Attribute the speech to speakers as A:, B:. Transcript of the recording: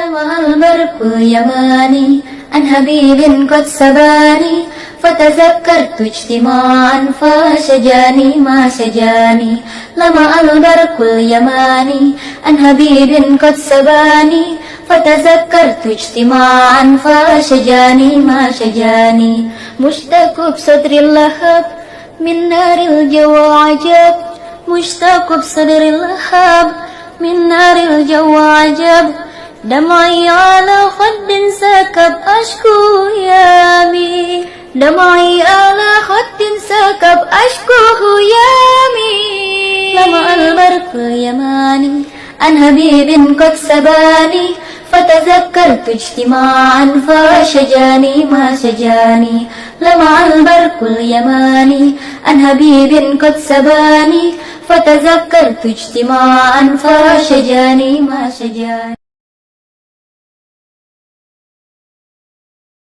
A: لمع البرق اليماني عن حبيب قد سباني فتذكرت اجتماعا فشجاني ما شجاني. لمع البرق اليماني عن حبيب قد سباني فتذكرت اجتماعا فشجاني ما شجاني. مشتاق بصدر اللهب من نار الجو عجب، مشتاق بصدر اللهب من نار الجو عجب. دمعي على خد سكب أشكو هيامي، دمعي على خد سكب أشكو هيامي. لمع البرق اليماني عن حبيب قد سباني فتذكرت اجتماعا فشجاني ما شجاني. لمع البرق اليماني عن حبيب قد سباني فتذكرت اجتماعا فشجاني ما شجاني.